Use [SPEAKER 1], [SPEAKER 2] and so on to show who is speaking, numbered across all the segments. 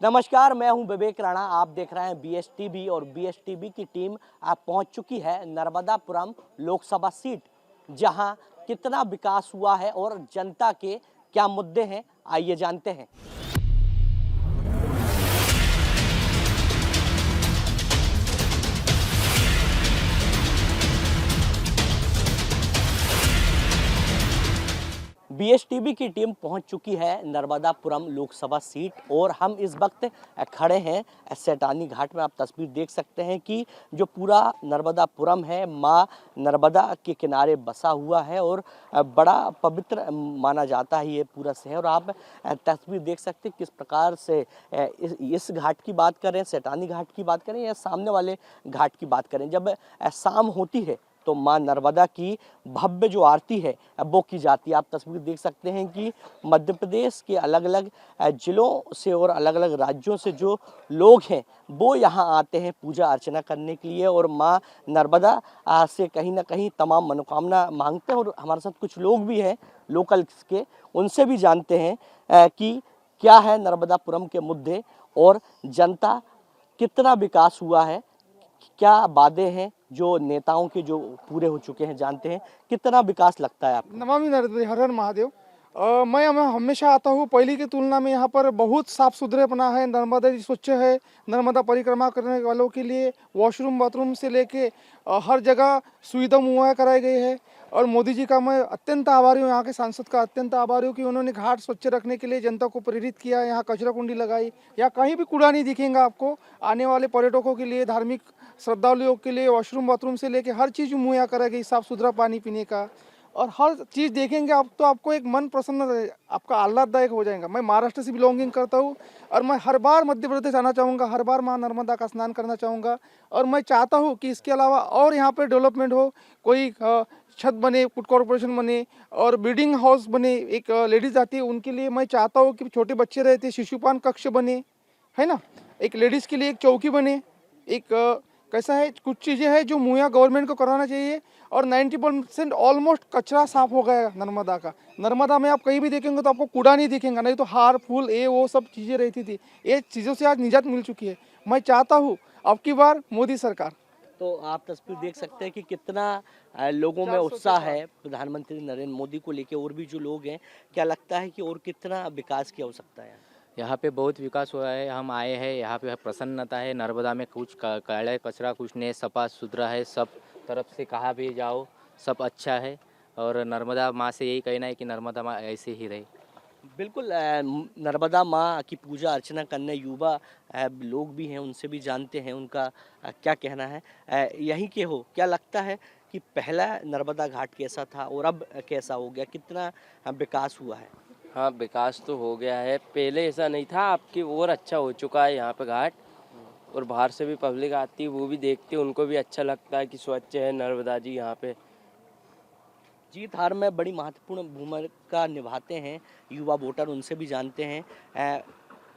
[SPEAKER 1] नमस्कार, मैं हूं विवेक राणा। आप देख रहे हैं बीएसटीवी और बीएसटीवी की टीम आप पहुंच चुकी है नर्मदापुरम लोकसभा सीट, जहां कितना विकास हुआ है और जनता के क्या मुद्दे हैं, आइए जानते हैं। बीएसटीवी की टीम पहुंच चुकी है नर्मदापुरम लोकसभा सीट और हम इस वक्त खड़े हैं सेठानी घाट में। आप तस्वीर देख सकते हैं कि जो पूरा नर्मदापुरम है मां नर्मदा के किनारे बसा हुआ है और बड़ा पवित्र माना जाता है ये पूरा शहर। आप तस्वीर देख सकते हैं किस प्रकार से इस घाट की बात करें, सेठानी घाट की बात करें या सामने वाले घाट की बात करें, जब शाम होती है तो मां नर्मदा की भव्य जो आरती है वो की जाती है। आप तस्वीर देख सकते हैं कि मध्य प्रदेश के अलग अलग जिलों से और अलग अलग राज्यों से जो लोग हैं वो यहाँ आते हैं पूजा अर्चना करने के लिए और मां नर्मदा से कहीं ना कहीं तमाम मनोकामना मांगते हैं। और हमारे साथ कुछ लोग भी हैं लोकल के, उनसे भी जानते हैं कि क्या है नर्मदापुरम के मुद्दे और जनता कितना विकास हुआ है, क्या वादे हैं जो नेताओं के जो पूरे हो चुके हैं, जानते हैं कितना विकास लगता है आपको।
[SPEAKER 2] नमामि नर्मदे, हर हर महादेव। मैं हमेशा आता हूँ, पहले की तुलना में यहाँ पर बहुत साफ सुथरेपना है। नर्मदा जी स्वच्छ है। नर्मदा परिक्रमा करने वालों के लिए वॉशरूम बाथरूम से लेके हर जगह सुविधा मुहैया कराई गई है। और मोदी जी का मैं अत्यंत आभारी हूँ, यहाँ के सांसद का अत्यंत आभारी हूँ कि उन्होंने घाट स्वच्छ रखने के लिए जनता को प्रेरित किया। यहाँ कचरा कुंडी लगाई, या कहीं भी कूड़ा नहीं दिखेगा आपको। आने वाले पर्यटकों के लिए, धार्मिक श्रद्धालुओं के लिए वॉशरूम बाथरूम से लेके हर चीज़ मुहैया कराई गई, साफ सुथरा पानी पीने का। और हर चीज़ देखेंगे आप तो आपको एक मन प्रसन्न, आपका आह्लाददायक हो जाएगा। मैं महाराष्ट्र से बिलोंगिंग करता हूँ और मैं हर बार मध्य प्रदेश आना चाहूँगा, हर बार माँ नर्मदा का स्नान करना चाहूँगा। और मैं चाहता हूँ कि इसके अलावा और यहाँ पे डेवलपमेंट हो, कोई छत बने, फूड कॉर्पोरेशन बने और ब्रीडिंग हाउस बने। एक लेडीज़ आती है उनके लिए मैं चाहता हूँ कि छोटे बच्चे रहते शिशुपान कक्ष बने, है ना। एक लेडीज़ के लिए एक चौकी बने। एक कैसा है, कुछ चीज़ें हैं जो मुहैया गवर्नमेंट को कराना चाहिए। और 90% ऑलमोस्ट कचरा साफ हो गया नर्मदा का। नर्मदा में आप कहीं भी देखेंगे तो आपको कूड़ा नहीं दिखेगा, नहीं तो हार फूल ये वो सब चीज़ें रहती थी। ये चीज़ों से आज निजात मिल चुकी है। मैं चाहता हूँ अब की बार मोदी सरकार।
[SPEAKER 1] तो आप तस्वीर देख सकते हैं कि कितना लोगों में उत्साह है प्रधानमंत्री नरेंद्र मोदी को लेकर। और भी जो लोग हैं, क्या लगता है कि और कितना विकास किया हो सकता है?
[SPEAKER 3] यहाँ पे बहुत विकास हुआ है। हम आए हैं, यहाँ पे प्रसन्नता है। नर्मदा में कुछ काला कचरा कुछ नहीं, सफा सुथरा है। सब तरफ से कहाँ भी जाओ सब अच्छा है। और नर्मदा माँ से यही कहना है कि नर्मदा माँ ऐसे ही रहे।
[SPEAKER 1] बिल्कुल, नर्मदा माँ की पूजा अर्चना करने युवा लोग भी हैं, उनसे भी जानते हैं उनका क्या कहना है। यहीं के हो, क्या लगता है कि पहला नर्मदा घाट कैसा था और अब कैसा हो गया, कितना विकास हुआ है?
[SPEAKER 4] हाँ, विकास तो हो गया है, पहले ऐसा नहीं था, आपकी और अच्छा हो चुका है यहाँ पे घाट। और बाहर से भी पब्लिक आती है, वो भी देखती है, उनको भी अच्छा लगता है कि स्वच्छ है नर्मदा जी यहाँ पे।
[SPEAKER 1] जीत हार में बड़ी महत्वपूर्ण भूमिका निभाते हैं युवा वोटर, उनसे भी जानते हैं।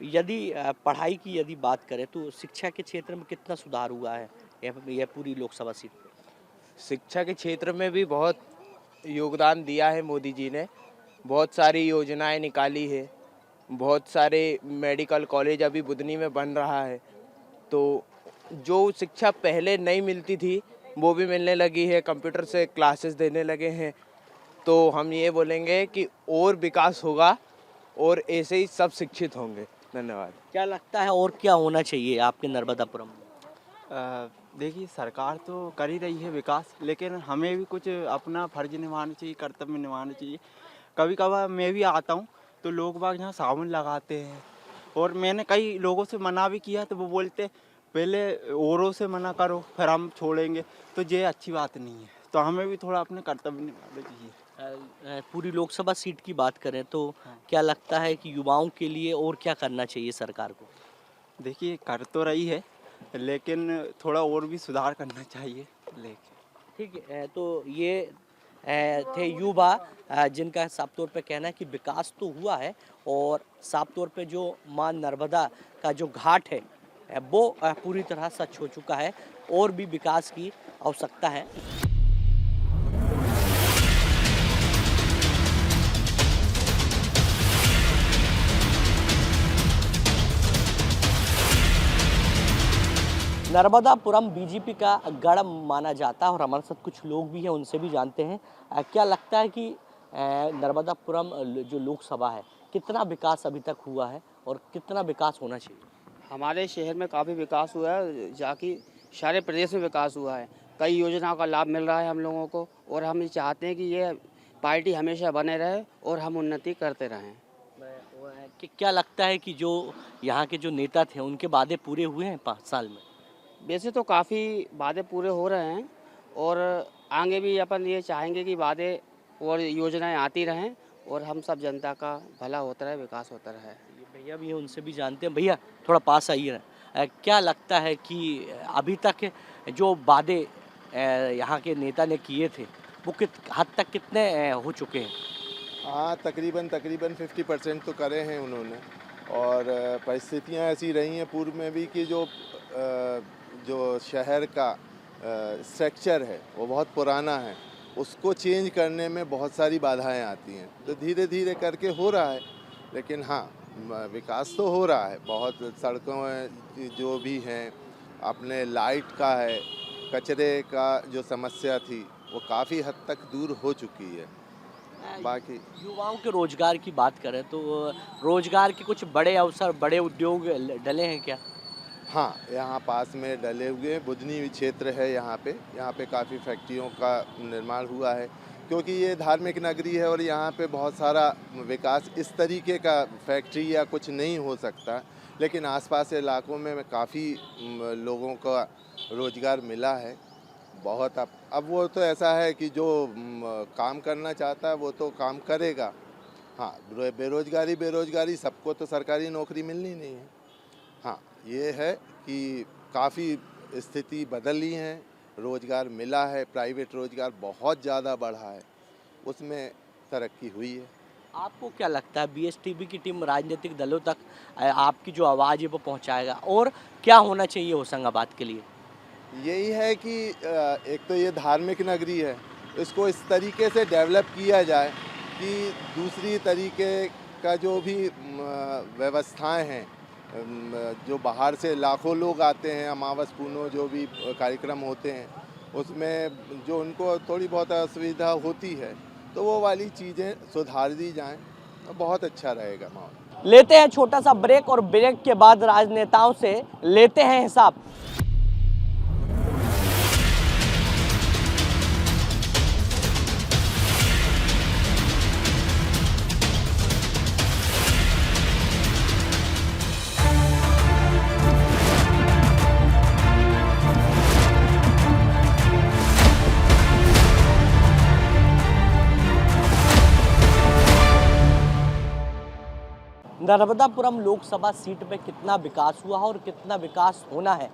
[SPEAKER 1] यदि पढ़ाई की यदि बात करें तो शिक्षा के क्षेत्र में कितना सुधार हुआ है यह पूरी लोकसभा सीट पे?
[SPEAKER 5] शिक्षा के क्षेत्र में भी बहुत योगदान दिया है मोदी जी ने। बहुत सारी योजनाएं निकाली है, बहुत सारे मेडिकल कॉलेज अभी बुधनी में बन रहा है। तो जो शिक्षा पहले नहीं मिलती थी वो भी मिलने लगी है, कंप्यूटर से क्लासेस देने लगे हैं। तो हम ये बोलेंगे कि और विकास होगा और ऐसे ही सब शिक्षित होंगे। धन्यवाद।
[SPEAKER 1] क्या लगता है और क्या होना चाहिए आपके नर्मदापुरम में?
[SPEAKER 6] देखिए, सरकार तो कर ही रही है विकास, लेकिन हमें भी कुछ अपना फर्ज निभाना चाहिए, कर्तव्य निभाना चाहिए। कभी कभार मैं भी आता हूँ तो लोग बाग यहाँ साबुन लगाते हैं और मैंने कई लोगों से मना भी किया तो वो बोलते पहले औरों से मना करो फिर हम छोड़ेंगे, तो ये अच्छी बात नहीं है। तो हमें भी थोड़ा अपने कर्तव्य निभाना चाहिए।
[SPEAKER 1] पूरी लोकसभा सीट की बात करें तो क्या लगता है कि युवाओं के लिए और क्या करना चाहिए सरकार को?
[SPEAKER 6] देखिए, कर तो रही है लेकिन थोड़ा और भी सुधार करना चाहिए। लेकिन
[SPEAKER 1] ठीक है, तो ये थे युवा जिनका साफ तौर पे कहना है कि विकास तो हुआ है और साफ तौर पे जो मां नर्मदा का जो घाट है वो पूरी तरह स्वच्छ हो चुका है और भी विकास की आवश्यकता है। नर्मदापुरम बीजेपी का गढ़ माना जाता है और हमारे साथ कुछ लोग भी हैं, उनसे भी जानते हैं क्या लगता है कि नर्मदापुरम जो लोकसभा है कितना विकास अभी तक हुआ है और कितना विकास होना चाहिए।
[SPEAKER 7] हमारे शहर में काफ़ी विकास हुआ है, जाकि सारे प्रदेश में विकास हुआ है। कई योजनाओं का लाभ मिल रहा है हम लोगों को और हम ये चाहते हैं कि ये पार्टी हमेशा बने रहे और हम उन्नति करते रहें।
[SPEAKER 1] कि क्या लगता है कि जो यहाँ के जो नेता थे उनके वादे पूरे हुए हैं 5 साल में।
[SPEAKER 7] वैसे तो काफ़ी वादे पूरे हो रहे हैं और आगे भी अपन ये चाहेंगे कि वादे और योजनाएं आती रहें और हम सब जनता का भला होता रहे, विकास होता रहे।
[SPEAKER 1] ये भैया भी हैं, उनसे भी जानते हैं। भैया थोड़ा पास आइए ना, क्या लगता है कि अभी तक जो वादे यहाँ के नेता ने किए थे वो हद तक कितने हो चुके हैं।
[SPEAKER 8] हाँ, तकरीबन 50% तो करे हैं उन्होंने और परिस्थितियाँ ऐसी रही हैं पूर्व में भी कि जो शहर का स्ट्रक्चर है वो बहुत पुराना है, उसको चेंज करने में बहुत सारी बाधाएं आती हैं। तो धीरे धीरे करके हो रहा है, लेकिन हाँ विकास तो हो रहा है। बहुत सड़कों जो भी हैं, अपने लाइट का है, कचरे का जो समस्या थी वो काफ़ी हद तक दूर हो चुकी है। बाकी
[SPEAKER 1] युवाओं के रोजगार की बात करें तो रोजगार के कुछ बड़े अवसर, बड़े उद्योग डले हैं क्या।
[SPEAKER 8] हाँ, यहाँ पास में डले हुए बुधनी क्षेत्र है, यहाँ पे काफ़ी फैक्ट्रियों का निर्माण हुआ है, क्योंकि ये धार्मिक नगरी है और यहाँ पे बहुत सारा विकास इस तरीके का फैक्ट्री या कुछ नहीं हो सकता, लेकिन आसपास इलाकों में काफ़ी लोगों का रोजगार मिला है बहुत। अब वो तो ऐसा है कि जो काम करना चाहता है वो तो काम करेगा। हाँ, बेरोजगारी सबको तो सरकारी नौकरी मिलनी नहीं है। हाँ, ये है कि काफ़ी स्थिति बदली है, रोजगार मिला है, प्राइवेट रोजगार बहुत ज़्यादा बढ़ा है, उसमें तरक्की हुई है।
[SPEAKER 1] आपको क्या लगता है बीएसटीबी की टीम राजनीतिक दलों तक आपकी जो आवाज़ है वो पहुंचाएगा और क्या होना चाहिए होशंगाबाद के लिए।
[SPEAKER 8] यही है कि एक तो ये धार्मिक नगरी है, इसको इस तरीके से डेवलप किया जाए कि दूसरी तरीके का जो भी व्यवस्थाएं हैं, जो बाहर से लाखों लोग आते हैं, अमावस पूर्णो जो भी कार्यक्रम होते हैं उसमें जो उनको थोड़ी बहुत असुविधा होती है तो वो वाली चीज़ें सुधार दी जाएं तो बहुत अच्छा रहेगा माहौल।
[SPEAKER 1] लेते हैं छोटा सा ब्रेक और ब्रेक के बाद राजनेताओं से लेते हैं हिसाब। नर्मदापुरम लोकसभा सीट में कितना विकास हुआ है और कितना विकास होना है,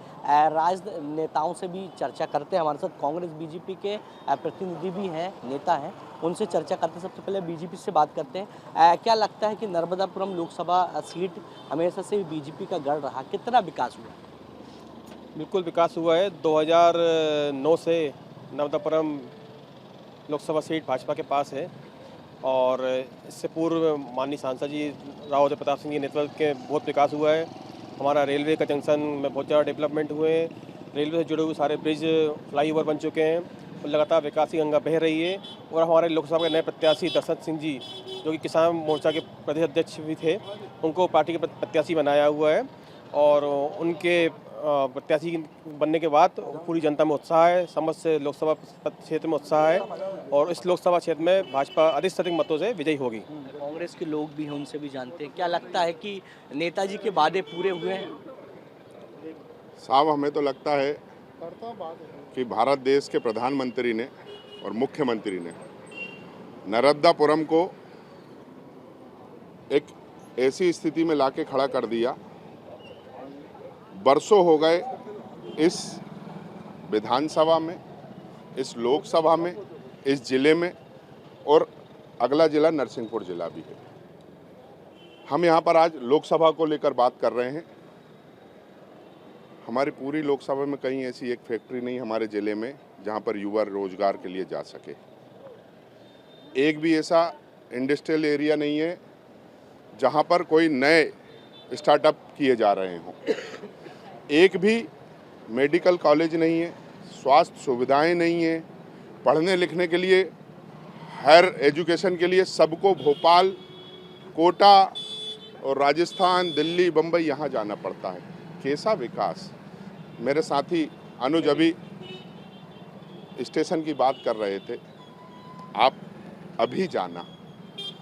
[SPEAKER 1] राजनेताओं से भी चर्चा करते हैं। हमारे साथ कांग्रेस बीजेपी के प्रतिनिधि भी हैं, नेता हैं, उनसे चर्चा करते हैं। सबसे पहले बीजेपी से बात करते हैं। क्या लगता है कि नर्मदापुरम लोकसभा सीट हमेशा से बीजेपी का गढ़ रहा, कितना विकास हुआ।
[SPEAKER 9] बिल्कुल विकास हुआ है। 2009 से नर्मदापुरम लोकसभा सीट भाजपा के पास है और इससे पूर्व माननीय सांसद जी राव प्रताप सिंह के नेतृत्व के बहुत विकास हुआ है। हमारा रेलवे का जंक्शन में बहुत ज़्यादा डेवलपमेंट हुए हैं, रेलवे से जुड़े हुए सारे ब्रिज, फ्लाईओवर बन चुके हैं और लगातार विकास की गंगा बह रही है। और हमारे लोकसभा के नए प्रत्याशी दशरथ सिंह जी, जो कि किसान मोर्चा के प्रदेश अध्यक्ष भी थे, उनको पार्टी के प्रत्याशी बनाया हुआ है और उनके प्रत्याशी बनने के बाद पूरी जनता में उत्साह है, समस्त लोकसभा क्षेत्र में उत्साह है और इस लोकसभा क्षेत्र में भाजपा अधिक से अधिक मतों से विजयी होगी।
[SPEAKER 1] कांग्रेस के लोग भी हैं, उनसे भी जानते हैं। क्या लगता है कि नेताजी के वादे पूरे हुए हैं।
[SPEAKER 10] साहब, हमें तो लगता है कि भारत देश के प्रधानमंत्री ने और मुख्यमंत्री ने नर्मदापुरम को एक ऐसी स्थिति में लाके खड़ा कर दिया। बरसों हो गए इस विधानसभा में, इस लोकसभा में, इस जिले में, और अगला जिला नरसिंहपुर जिला भी है। हम यहाँ पर आज लोकसभा को लेकर बात कर रहे हैं। हमारी पूरी लोकसभा में कहीं ऐसी एक फैक्ट्री नहीं हमारे ज़िले में जहाँ पर युवा रोजगार के लिए जा सके। एक भी ऐसा इंडस्ट्रियल एरिया नहीं है जहाँ पर कोई नए स्टार्टअप किए जा रहे हों। एक भी मेडिकल कॉलेज नहीं है, स्वास्थ्य सुविधाएं नहीं है, पढ़ने लिखने के लिए, हायर एजुकेशन के लिए सबको भोपाल, कोटा और राजस्थान, दिल्ली, बम्बई यहाँ जाना पड़ता है। कैसा विकास। मेरे साथी अनुज अभी स्टेशन की बात कर रहे थे, आप अभी जाना,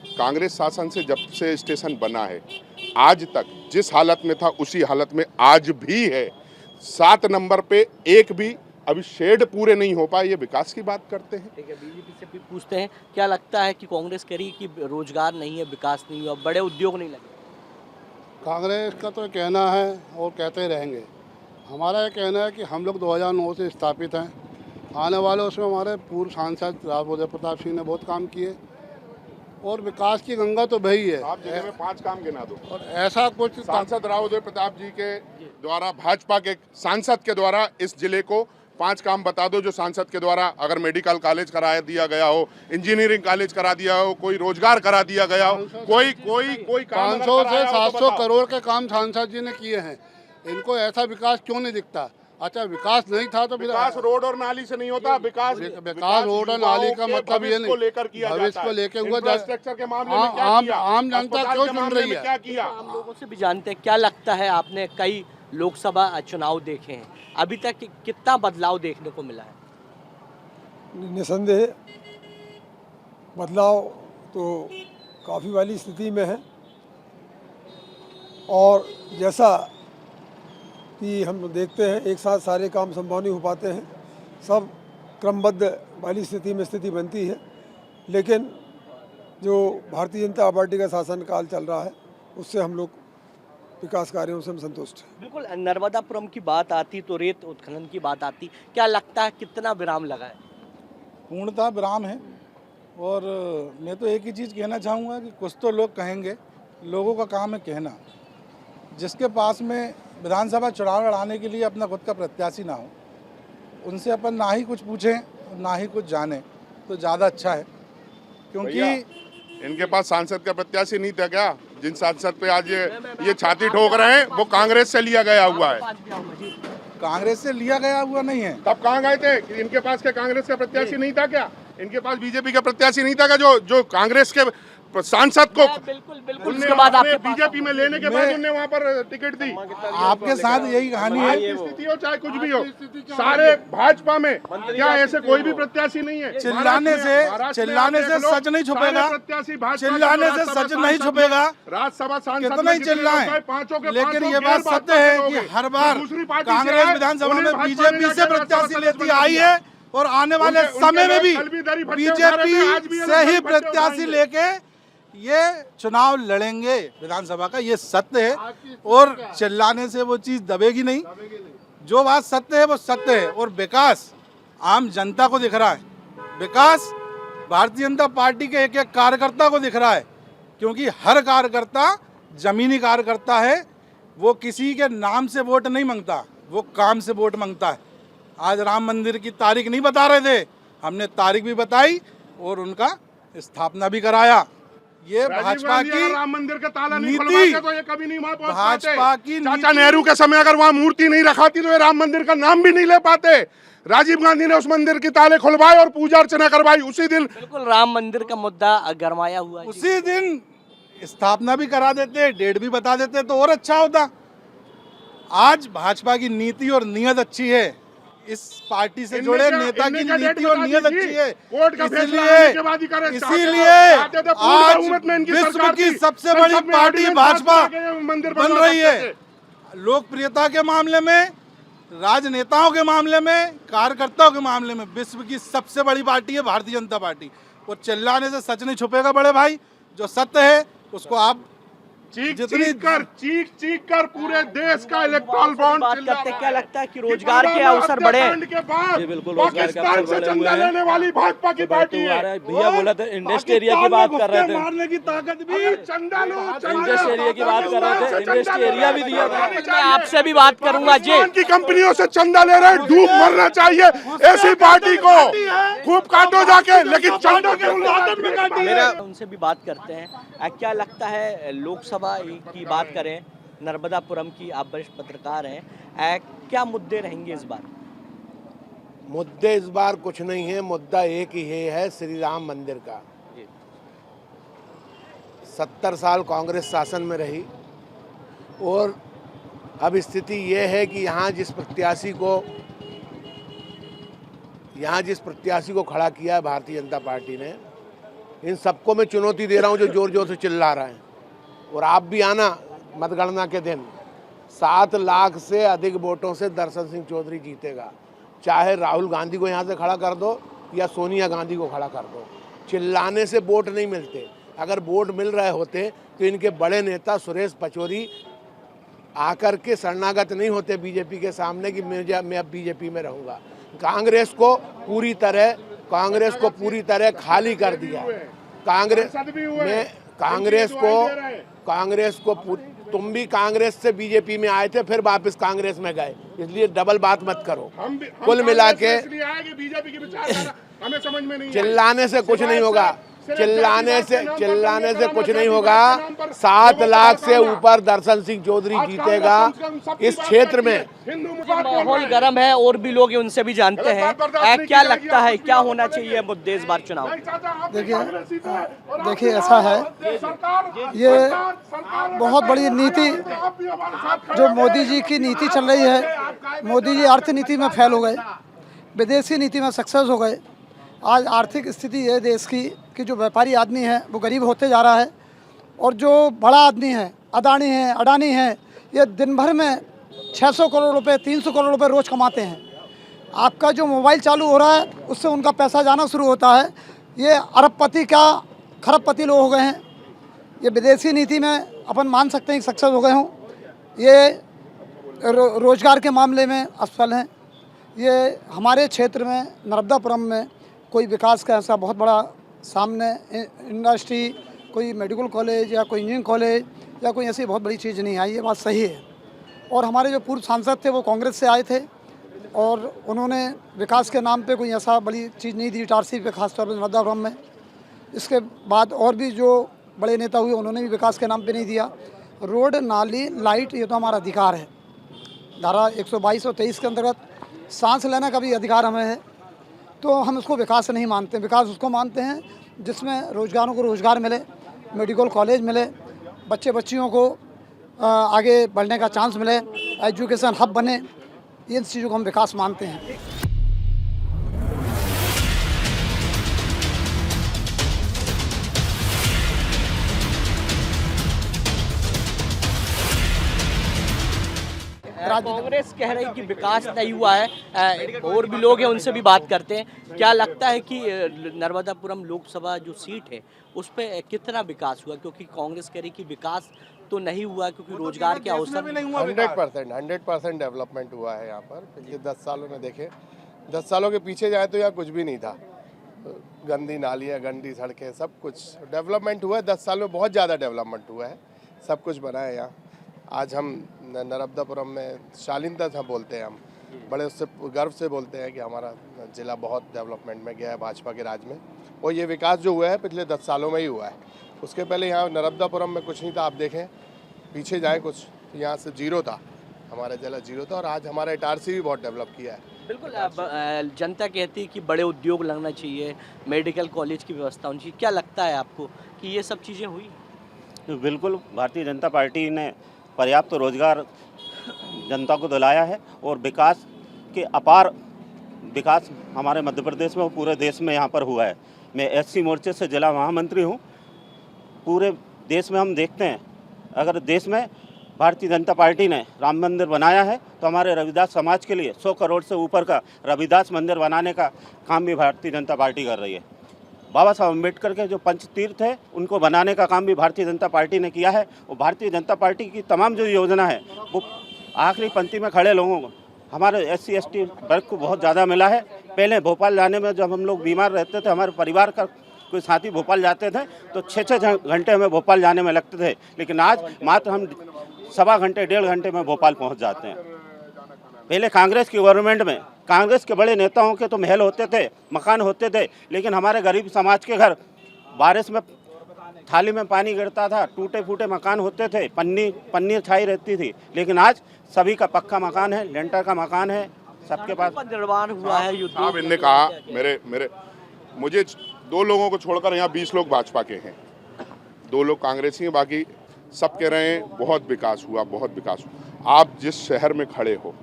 [SPEAKER 10] कांग्रेस शासन से जब से स्टेशन बना है आज तक जिस हालत में था उसी हालत में आज भी है। 7 नंबर पे एक भी अभी शेड पूरे नहीं हो पाए। ये विकास की बात करते हैं।
[SPEAKER 1] ठीक है, बीजेपी से भी पूछते हैं, क्या लगता है कि कांग्रेस कह रही है कि रोजगार नहीं है, विकास नहीं हुआ, बड़े उद्योग नहीं लगे?
[SPEAKER 11] कांग्रेस का तो कहना है और कहते रहेंगे। हमारा ये कहना है कि हम लोग 2009 से स्थापित हैं। आने वाले उसमें हमारे पूर्व सांसद राव उदय प्रताप सिंह ने बहुत काम किए और विकास की गंगा तो बही है।
[SPEAKER 10] आप जिले में 5 काम गिना दो।
[SPEAKER 11] और ऐसा कुछ
[SPEAKER 10] सांसद राव उदय प्रताप जी के द्वारा, भाजपा के सांसद के द्वारा इस जिले को 5 काम बता दो जो सांसद के द्वारा अगर मेडिकल कॉलेज करा दिया गया हो, इंजीनियरिंग कॉलेज करा दिया हो, कोई रोजगार करा दिया गया हो, कोई
[SPEAKER 11] 500 से 700 करोड़ के काम सांसद जी ने किए हैं। इनको ऐसा विकास क्यों नहीं दिखता? अच्छा, विकास नहीं था तो
[SPEAKER 10] विकास रोड और नाली से नहीं होता। विकास
[SPEAKER 11] रोड और नाली का मतलब ये नहीं, भविष्य को लेकर हुआ
[SPEAKER 10] इंफ्रास्ट्रक्चर के मामले में क्या किया?
[SPEAKER 11] आम जनता क्यों सुन रही है?
[SPEAKER 10] क्या किया?
[SPEAKER 1] हम लोगों से भी जानते हैं, क्या लगता है, आपने कई लोकसभा चुनाव देखे हैं, अभी तक कितना बदलाव देखने को मिला है?
[SPEAKER 12] निसंदेह बदलाव तो काफ़ी वाली स्थिति में है और जैसा कि हम देखते हैं एक साथ सारे काम संभव नहीं हो पाते हैं, सब क्रमबद्ध वाली स्थिति में स्थिति बनती है। लेकिन जो भारतीय जनता पार्टी का शासनकाल चल रहा है उससे हम लोग विकास कार्यों से हम संतुष्ट हैं।
[SPEAKER 1] बिल्कुल, नर्मदापुरम की बात आती तो रेत उत्खनन की बात आती, क्या लगता है कितना विराम लगा है?
[SPEAKER 13] पूर्णतः विराम है। और मैं तो एक ही चीज़ कहना चाहूँगा कि कुछ तो लोग कहेंगे, लोगों का काम है कहना। जिसके पास में विधानसभा चुनाव लड़ाने के लिए अपना खुद का प्रत्याशी ना हो, उनसे अपन ना ही कुछ पूछें ना ही कुछ जाने तो ज़्यादा अच्छा है। क्योंकि
[SPEAKER 10] इनके पास सांसद का प्रत्याशी नहीं था क्या? जिन सांसद पे आज ये छाती ठोक रहे हैं वो कांग्रेस से लिया गया हुआ है।
[SPEAKER 13] कांग्रेस से लिया गया हुआ नहीं है।
[SPEAKER 10] तब कहाँ गए थे? इनके पास के कांग्रेस का प्रत्याशी नहीं था क्या? इनके पास बीजेपी का प्रत्याशी नहीं था क्या? जो कांग्रेस के सांसद को
[SPEAKER 1] बिल्कुल उसके बाद आपके
[SPEAKER 10] बीजेपी में लेने के बाद उन्हें वहाँ पर टिकट दी।
[SPEAKER 13] आपके साथ यही कहानी है।
[SPEAKER 10] स्थिति हो चाहे कुछ भी हो, सारे भाजपा में क्या ऐसे कोई भी प्रत्याशी नहीं है?
[SPEAKER 13] चिल्लाने से सच नहीं छुपेगा, चिल्लाने से सच नहीं छुपेगा।
[SPEAKER 10] राज्यसभा सांसद
[SPEAKER 13] कितना ही चिल्लाएं, लेकिन ये बात सत्य है कि हर बार कांग्रेस विधानसभा में बीजेपी से प्रत्याशी लेती आई है और आने वाले समय में भी बीजेपी से ही प्रत्याशी लेके ये चुनाव लड़ेंगे विधानसभा का। ये सत्य है और चिल्लाने से वो चीज़ दबेगी नहीं। जो बात सत्य है वो सत्य है। और विकास आम जनता को दिख रहा है, विकास भारतीय जनता पार्टी के एक एक कार्यकर्ता को दिख रहा है। क्योंकि हर कार्यकर्ता जमीनी कार्यकर्ता है, वो किसी के नाम से वोट नहीं मांगता, वो काम से वोट मांगता है। आज राम मंदिर की तारीख नहीं बता रहे थे, हमने तारीख भी बताई और उनका स्थापना भी कराया। ये भाजपा की
[SPEAKER 10] राम मंदिर का ताला नहीं
[SPEAKER 13] नीति,
[SPEAKER 10] तो ये कभी नहीं वहाँ पहुँच
[SPEAKER 13] भाजपा की
[SPEAKER 10] चाचा नेहरू के समय अगर वहाँ मूर्ति नहीं रखाती तो ये राम मंदिर का नाम भी नहीं ले पाते। राजीव गांधी ने उस मंदिर की ताले खुलवाए और पूजा अर्चना करवाई उसी दिन।
[SPEAKER 1] बिल्कुल, राम मंदिर का मुद्दा गरमाया हुआ है।
[SPEAKER 13] उसी दिन स्थापना भी करा देते, डेट भी बता देते तो और अच्छा होता। आज भाजपा की नीति और नियत अच्छी है, इस पार्टी से जुड़े नेता की नीति और नियत अच्छी है, इसीलिए आज विश्व की सबसे बड़ी पार्टी भाजपा बन रही है। लोकप्रियता के मामले में, राजनेताओं के मामले में, कार्यकर्ताओं के मामले में विश्व की सबसे बड़ी पार्टी है भारतीय जनता पार्टी। और चिल्लाने से सच नहीं छुपेगा बड़े भाई। जो सत्य है उसको आप
[SPEAKER 10] चीख कर पूरे देश का इलेक्ट्रल बॉन्ड
[SPEAKER 1] बात करते, क्या लगता है कि रोजगार के अवसर बढ़े?
[SPEAKER 10] पाकिस्तान से चंदा लेने वाली भाजपा की पार्टी है।
[SPEAKER 14] भैया बोला था इंडस्ट्री एरिया की बात कर रहे थे,
[SPEAKER 13] मारने की ताकत भी
[SPEAKER 10] चंदा लो,
[SPEAKER 14] इंडस्ट्री एरिया की बात कर रहे थे, इंडस्ट्री एरिया भी दिया था।
[SPEAKER 1] मैं आपसे भी बात करूंगा जी।
[SPEAKER 10] की कंपनियों से चंदा ले रहे हैं, डूब मरना चाहिए ऐसी पार्टी को। खूब काटो जाके, लेकिन चंदा के
[SPEAKER 1] उनसे भी बात करते हैं। क्या लगता है, लोकसभा की बात करें नर्मदापुरम की आप वरिष्ठ पत्रकार हैं, क्या मुद्दे रहेंगे इस बार?
[SPEAKER 15] मुद्दे इस बार कुछ नहीं है, मुद्दा एक ही है श्री राम मंदिर का। 70 साल कांग्रेस शासन में रही और अब स्थिति ये है कि यहाँ जिस प्रत्याशी को खड़ा किया है भारतीय जनता पार्टी ने, इन सबको मैं चुनौती दे रहा हूँ जो जोर जोर से चिल्ला रहे हैं। और आप भी आना मतगणना के दिन, 7 लाख से अधिक वोटों से दर्शन सिंह चौधरी जीतेगा। चाहे राहुल गांधी को यहाँ से खड़ा कर दो या सोनिया गांधी को खड़ा कर दो, चिल्लाने से वोट नहीं मिलते। अगर वोट मिल रहे होते तो इनके बड़े नेता सुरेश पचौरी आकर के शरणागत नहीं होते बीजेपी के सामने कि मैं अब बीजेपी में रहूँगा। कांग्रेस को पूरी तरह खाली कर दिया। कांग्रेस को तुम भी कांग्रेस से बीजेपी में आए थे, फिर वापस कांग्रेस में गए, इसलिए डबल बात मत करो। कुल मिला के चिल्लाने से कुछ नहीं होगा, चिल्लाने से कुछ नहीं होगा। 7 लाख से ऊपर दर्शन सिंह चौधरी जीतेगा इस क्षेत्र में।
[SPEAKER 1] माहौल गर्म है और भी लोग हैं, उनसे भी जानते हैं। क्या लगता है क्या होना चाहिए मुद्दे इस बार चुनाव?
[SPEAKER 16] देखिए ऐसा है, ये बहुत बड़ी नीति जो मोदी जी की नीति चल रही है। मोदी जी अर्थनीति में फेल हो गए, विदेशी नीति में सक्सेस हो गए। आज आर्थिक स्थिति है देश की कि जो व्यापारी आदमी है वो गरीब होते जा रहा है, और जो बड़ा आदमी है, अडानी है, ये दिन भर में 600 करोड़ रुपए 300 करोड़ रुपए रोज़ कमाते हैं। आपका जो मोबाइल चालू हो रहा है उससे उनका पैसा जाना शुरू होता है। ये अरबपति क्या खरबपति लोग हो गए हैं। ये विदेशी नीति में अपन मान सकते हैं कि सक्सेस हो गए हों। ये रोजगार के मामले में असफल हैं। ये हमारे क्षेत्र में नर्मदापुरम में कोई विकास का ऐसा बहुत बड़ा सामने इंडस्ट्री, कोई मेडिकल कॉलेज या कोई इंजीनियरिंग कॉलेज या कोई ऐसी बहुत बड़ी चीज़ नहीं आई। ये बात सही है। और हमारे जो पूर्व सांसद थे वो कांग्रेस से आए थे और उन्होंने विकास के नाम पे कोई ऐसा बड़ी चीज़ नहीं दी इटारसी पे, खासतौर पर नर्मदापुरम में। इसके बाद और भी जो बड़े नेता हुए उन्होंने भी विकास के नाम पे नहीं दिया। रोड, नाली, लाइट, ये तो हमारा अधिकार है। धारा 122 और 23 के अंतर्गत सांस लेने का भी अधिकार हमें है, तो हम उसको विकास नहीं मानते। विकास उसको मानते हैं जिसमें रोजगारों को रोज़गार मिले, मेडिकल कॉलेज मिले, बच्चियों को आगे बढ़ने का चांस मिले, एजुकेशन हब बने। इन चीज़ों को हम विकास मानते हैं।
[SPEAKER 1] कांग्रेस कह रही कि विकास नहीं हुआ है, और भी लोग हैं उनसे भी बात करते हैं। क्या लगता है कि नर्मदापुरम लोकसभा जो सीट है उस पर कितना विकास हुआ? क्योंकि कांग्रेस कह रही कि विकास तो नहीं हुआ क्योंकि रोजगार के अवसर
[SPEAKER 17] 100% डेवलपमेंट हुआ है यहाँ पर। पिछले 10 सालों में देखें, 10 सालों के पीछे जाए तो यहाँ कुछ भी नहीं था। गंदी नालियाँ, गंदी सड़कें, सब कुछ डेवलपमेंट हुआ है। 10 साल में बहुत ज़्यादा डेवलपमेंट हुआ है, सब कुछ बना है यहाँ। आज हम नर्मदापुरम में शालीनता से बोलते हैं, हम बड़े उससे गर्व से बोलते हैं कि हमारा ज़िला बहुत डेवलपमेंट में गया है भाजपा के राज में। और ये विकास जो हुआ है पिछले 10 सालों में ही हुआ है। उसके पहले यहाँ नर्मदापुरम में कुछ नहीं था। आप देखें पीछे जाएँ कुछ, यहाँ से जीरो था, हमारा ज़िला जीरो था। और आज हमारा इटारसी भी बहुत डेवलप किया है।
[SPEAKER 1] बिल्कुल, जनता कहती है कि बड़े उद्योग लगना चाहिए, मेडिकल कॉलेज की व्यवस्था होनी चाहिए। क्या लगता है आपको कि ये सब चीज़ें हुई?
[SPEAKER 18] बिल्कुल, भारतीय जनता पार्टी ने पर्याप्त रोजगार जनता को दिलाया है और विकास के अपार विकास हमारे मध्य प्रदेश में और पूरे देश में यहाँ पर हुआ है। मैं एससी मोर्चे से जिला महामंत्री हूँ। पूरे देश में हम देखते हैं, अगर देश में भारतीय जनता पार्टी ने राम मंदिर बनाया है तो हमारे रविदास समाज के लिए 100 करोड़ से ऊपर का रविदास मंदिर बनाने का काम भी भारतीय जनता पार्टी कर रही है। बाबा साहब अम्बेडकर के जो पंचतीर्थ है उनको बनाने का काम भी भारतीय जनता पार्टी ने किया है। और भारतीय जनता पार्टी की तमाम जो योजना है वो आखिरी पंक्ति में खड़े लोगों को, हमारे SC ST वर्ग को बहुत ज़्यादा मिला है। पहले भोपाल जाने में जब हम लोग बीमार रहते थे, हमारे परिवार का कोई साथी भोपाल जाते थे तो 6-6 घंटे हमें भोपाल जाने में लगते थे, लेकिन आज मात्र हम 1.25 घंटे 1.5 घंटे में भोपाल पहुँच जाते हैं। पहले कांग्रेस की गवर्नमेंट में कांग्रेस के बड़े नेताओं के तो महल होते थे, मकान होते थे, लेकिन हमारे गरीब समाज के घर बारिश में थाली में पानी गिरता था, टूटे फूटे मकान होते थे, पन्नी छाई रहती थी, लेकिन आज सभी का पक्का मकान है, लेंटर का मकान है, सबके पास
[SPEAKER 1] निर्माण हुआ है। युद्ध
[SPEAKER 10] साहब इनने कहा मेरे मुझे 2 लोगों को छोड़कर यहाँ 20 लोग भाजपा के हैं, 2 लोग कांग्रेसी हैं, बाकी सब कह रहे हैं बहुत विकास हुआ, बहुत विकास हुआ। आप जिस शहर में खड़े हो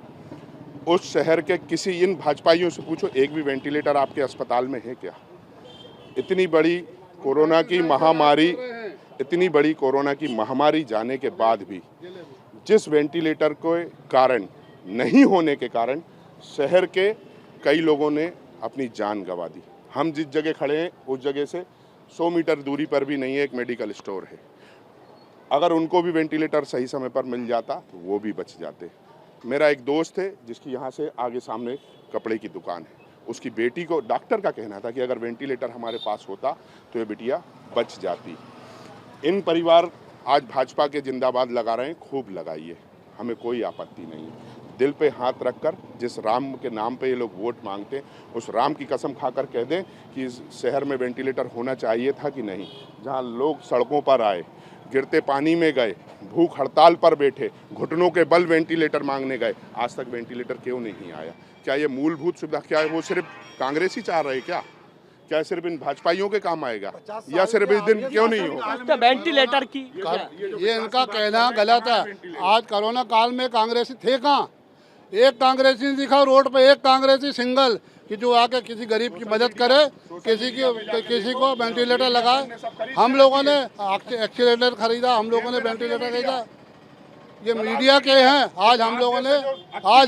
[SPEAKER 10] उस शहर के किसी इन भाजपाइयों से पूछो, एक भी वेंटिलेटर आपके अस्पताल में है क्या? इतनी बड़ी कोरोना की महामारी जाने के बाद भी जिस वेंटिलेटर के कारण नहीं होने के कारण शहर के कई लोगों ने अपनी जान गंवा दी। हम जिस जगह खड़े हैं उस जगह से 100 मीटर दूरी पर भी नहीं है एक मेडिकल स्टोर है। अगर उनको भी वेंटिलेटर सही समय पर मिल जाता तो वो भी बच जाते। मेरा एक दोस्त है जिसकी यहाँ से आगे सामने कपड़े की दुकान है, उसकी बेटी को डॉक्टर का कहना था कि अगर वेंटिलेटर हमारे पास होता तो ये बिटिया बच जाती। इन परिवार आज भाजपा के जिंदाबाद लगा रहे हैं, खूब लगाइए, हमें कोई आपत्ति नहीं है। दिल पे हाथ रखकर जिस राम के नाम पे ये लोग वोट मांगते हैं उस राम की कसम खाकर कह दें कि इस शहर में वेंटिलेटर होना चाहिए था कि नहीं। जहाँ लोग सड़कों पर आए, गिरते पानी में गए, भूख हड़ताल पर बैठे, घुटनों के बल वेंटिलेटर मांगने गए, आज तक वेंटिलेटर क्यों नहीं आया? क्या ये मूलभूत सुविधा क्या है वो सिर्फ कांग्रेस ही चाह रहे क्या सिर्फ इन भाजपाइयों के काम आएगा या सिर्फ इस दिन क्यों नहीं होगा?
[SPEAKER 1] वेंटिलेटर की
[SPEAKER 11] ये इनका कहना गलत है। आज कोरोना काल में कांग्रेसी थे कहाँ? एक कांग्रेसी दिखा रोड पे, एक कांग्रेसी सिंगल कि जो आके किसी गरीब की मदद करे, किसी को वेंटिलेटर लगाए। हम लोगों ने एक्सीलेटर खरीदा, हम लोगों ने वेंटिलेटर खरीदा। ये मीडिया के हैं। आज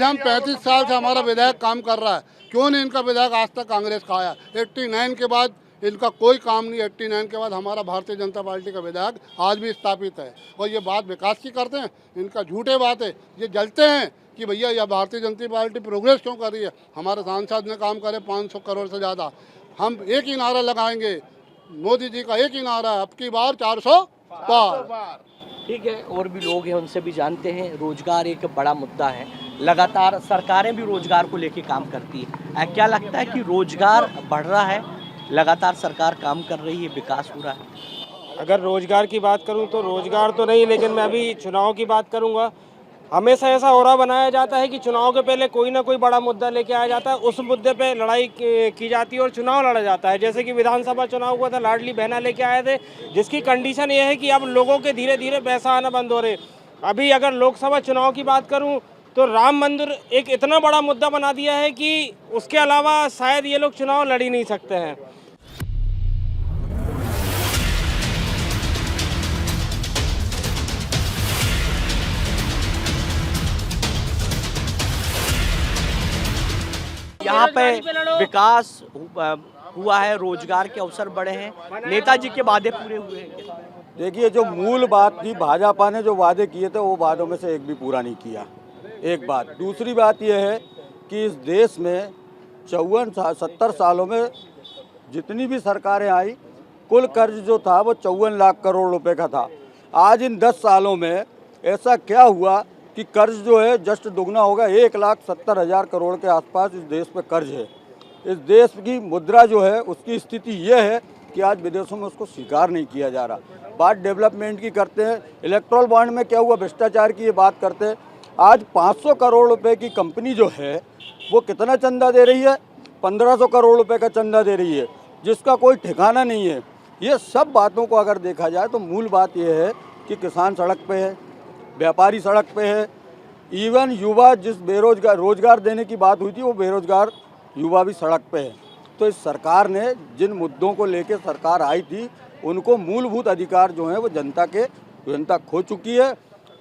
[SPEAKER 11] हम 35 साल से हमारा विधायक काम कर रहा है, क्यों नहीं इनका विधायक आज तक कांग्रेस का आया? 89 के बाद इनका कोई काम नहीं। 89 के बाद हमारा भारतीय जनता पार्टी का विधायक आज भी स्थापित है। और ये बात विकास की करते हैं, इनका झूठे बात है। ये जलते हैं कि भैया यह भारतीय जनता पार्टी प्रोग्रेस क्यों कर रही है। हमारे सांसद ने काम करे 500 करोड़ से ज़्यादा। हम एक ही नारा लगाएंगे, मोदी जी का एक ही नारा है, अब की बार 400 पार।
[SPEAKER 1] ठीक है, और भी लोग हैं, उनसे भी जानते हैं। रोजगार एक बड़ा मुद्दा है, लगातार सरकारें भी रोजगार को लेके काम करती है। क्या लगता है कि रोजगार बढ़ रहा है, लगातार सरकार काम कर रही है, विकास हो रहा है?
[SPEAKER 9] अगर रोजगार की बात करूं तो रोजगार तो नहीं, लेकिन मैं अभी चुनाव की बात करूंगा। हमेशा ऐसा हो रहा बनाया जाता है कि चुनाव के पहले कोई ना कोई बड़ा मुद्दा लेके आया जाता है, उस मुद्दे पे लड़ाई की जाती है और चुनाव लड़ा जाता है। जैसे कि विधानसभा चुनाव हुआ था, लाडली बहना लेके आए थे, जिसकी कंडीशन ये है कि अब लोगों के धीरे धीरे पैसा आना बंद हो रहे। अभी अगर लोकसभा चुनाव की बात करूँ तो राम मंदिर एक इतना बड़ा मुद्दा बना दिया है कि उसके अलावा शायद ये लोग चुनाव लड़ ही नहीं सकते हैं।
[SPEAKER 1] यहाँ पे विकास हुआ है, रोजगार के अवसर बढ़े हैं, नेताजी के वादे पूरे हुए हैं।
[SPEAKER 19] देखिए, जो मूल बात थी, भाजपा ने जो वादे किए थे वो वादों में से एक भी पूरा नहीं किया, एक बात। दूसरी बात यह है कि इस देश में 70 सालों में जितनी भी सरकारें आई, कुल कर्ज जो था वो 54 लाख करोड़ रुपए का था। आज इन 10 सालों में ऐसा क्या हुआ कि कर्ज जो है जस्ट दुगना होगा। 1,70,000 करोड़ के आसपास इस देश पे कर्ज है। इस देश की मुद्रा जो है उसकी स्थिति ये है कि आज विदेशों में उसको स्वीकार नहीं किया जा रहा। बात डेवलपमेंट की करते हैं, इलेक्ट्रल बॉन्ड में क्या हुआ, भ्रष्टाचार की ये बात करते हैं। आज 500 करोड़ रुपए की कंपनी जो है वो कितना चंदा दे रही है? 1500 करोड़ रुपए का चंदा दे रही है, जिसका कोई ठिकाना नहीं है। ये सब बातों को अगर देखा जाए तो मूल बात यह है कि किसान सड़क पे है, व्यापारी सड़क पे है, इवन युवा जिस रोजगार देने की बात हुई थी वो बेरोजगार युवा भी सड़क पे है। तो इस सरकार ने जिन मुद्दों को लेकर सरकार आई थी उनको मूलभूत अधिकार जो हैं वो जनता खो चुकी है।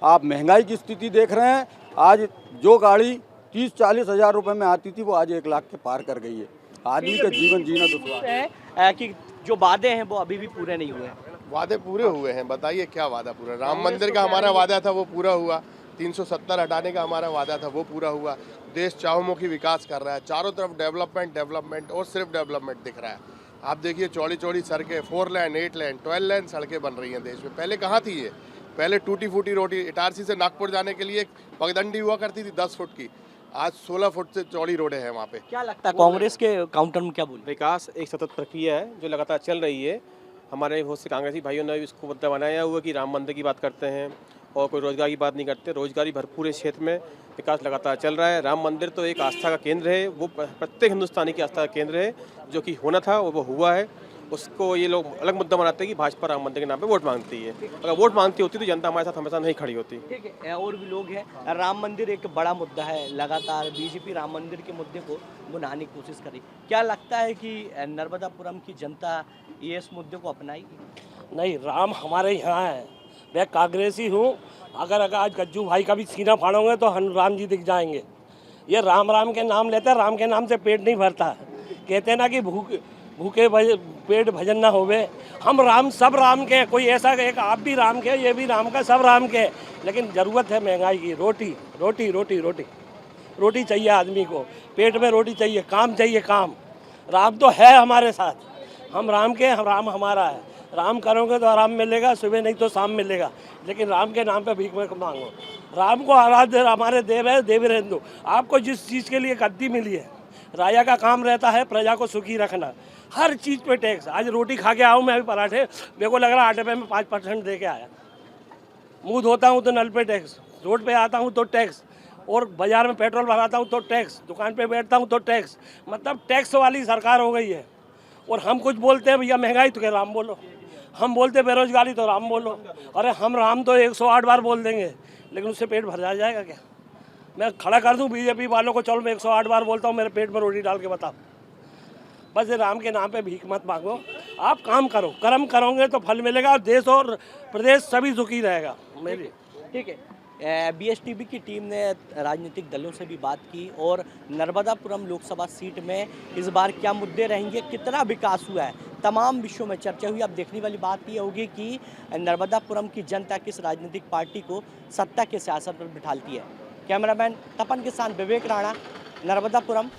[SPEAKER 19] आप महंगाई की स्थिति देख रहे हैं। आज जो गाड़ी 30-40 हज़ार रुपये में आती थी वो आज 1 लाख के पार कर गई है। आदमी का जीवन जीना दुश्वार
[SPEAKER 1] है कि जो वादे हैं वो अभी भी पूरे नहीं हुए हैं।
[SPEAKER 17] वादे पूरे हुए हैं, बताइए क्या वादा पूरा? राम मंदिर का हमारा वादा था वो पूरा हुआ, 370 हटाने का हमारा वादा था वो पूरा हुआ। देश चहुमुखी विकास कर रहा है, चारों तरफ डेवलपमेंट और सिर्फ डेवलपमेंट दिख रहा है। आप देखिए चौड़ी चौड़ी सड़कें, 4 लेन 8 लेन 12 लेन सड़कें बन रही हैं देश में। पहले कहाँ थी ये? पहले टूटी फूटी रोटी, इटारसी से नागपुर जाने के लिए एक पगडंडी हुआ करती थी 10 फुट की, आज 16 फुट से चौड़ी रोडें हैं वहाँ पे।
[SPEAKER 1] क्या लगता है कांग्रेस के काउंटर में क्या बोल?
[SPEAKER 9] विकास एक सतत प्रक्रिया है जो लगातार चल रही है। हमारे बहुत से कांग्रेसी भाइयों ने भी इसको मुद्दा बनाया हुआ कि राम मंदिर की बात करते हैं और कोई रोजगार की बात नहीं करते। रोजगारी भरपूर इस क्षेत्र में विकास लगातार चल रहा है। राम मंदिर तो एक आस्था का केंद्र है, वो प्रत्येक हिंदुस्तानी की आस्था का केंद्र है, जो कि होना था वो हुआ है। उसको ये लोग अलग मुद्दा बनाते हैं कि भाजपा राम मंदिर के नाम पे वोट मांगती है। अगर वोट मांगती होती तो जनता हमारे साथ हमेशा नहीं खड़ी होती।
[SPEAKER 1] ठीक है, और भी लोग हैं। राम मंदिर एक बड़ा मुद्दा है, लगातार बीजेपी राम मंदिर के मुद्दे को बुनाने की कोशिश कर रही। क्या लगता है कि नर्मदापुरम की जनता ये इस मुद्दे को अपनाएगी?
[SPEAKER 14] नहीं, राम हमारे यहाँ है। मैं कांग्रेसी हूँ। अगर आज गज्जू भाई का भी सीना फाड़ोगे तो हनुमान जी दिख जाएंगे। ये राम राम के नाम लेते हैं, राम के नाम से पेट नहीं भरता। कहते हैं ना कि भूखे पेट भजन ना होवे। हम राम, सब राम के हैं। कोई ऐसा एक आप भी राम के, ये भी राम का, सब राम के। लेकिन ज़रूरत है महंगाई की। रोटी रोटी रोटी रोटी रोटी चाहिए आदमी को, पेट में रोटी चाहिए, काम चाहिए काम। राम तो है हमारे साथ, हम राम के, राम हमारा है। राम करोगे तो आराम मिलेगा, सुबह नहीं तो शाम मिलेगा। लेकिन राम के नाम पे भीख में मांगो। राम को आराध्य हमारे देव है, देवरेंदु। आपको जिस चीज़ के लिए गद्दी मिली है, राजा का काम रहता है प्रजा को सुखी रखना। हर चीज़ पे टैक्स। आज रोटी खा के आऊँ मैं अभी पराठे, मेरे को लग रहा है आटे पे मैं 5% दे के आया। मुँह धोता हूँ तो नल पे टैक्स, रोड पे आता हूँ तो टैक्स, और बाज़ार में पेट्रोल भराता हूँ तो टैक्स, दुकान पे बैठता हूँ तो टैक्स। मतलब टैक्स वाली सरकार हो गई है। और हम कुछ बोलते हैं भैया महंगाई तो क्या राम बोलो, हम बोलते बेरोजगारी तो राम बोलो। अरे हम राम तो 108 बार बोल देंगे, लेकिन उससे पेट भर जाएगा क्या? मैं खड़ा कर दूं बीजेपी वालों को, चलो मैं 108 बार बोलता हूं, मेरे पेट में रोटी डाल के बताओ। बस ये राम के नाम पे भीख मत मांगो, आप काम करो, कर्म करोगे तो फल मिलेगा, और देश और प्रदेश सभी सुखी रहेगा। मेरी
[SPEAKER 1] ठीक है। बीएसटीवी की टीम ने राजनीतिक दलों से भी बात की, और नर्मदापुरम लोकसभा सीट में इस बार क्या मुद्दे रहेंगे, कितना विकास हुआ है, तमाम विषयों में चर्चा हुई। अब देखने वाली बात ये होगी कि नर्मदापुरम की जनता किस राजनीतिक पार्टी को सत्ता के सियासत पर बिठाती है। कैमरामैन तपन के साथ विवेक राणा, नर्मदापुरम।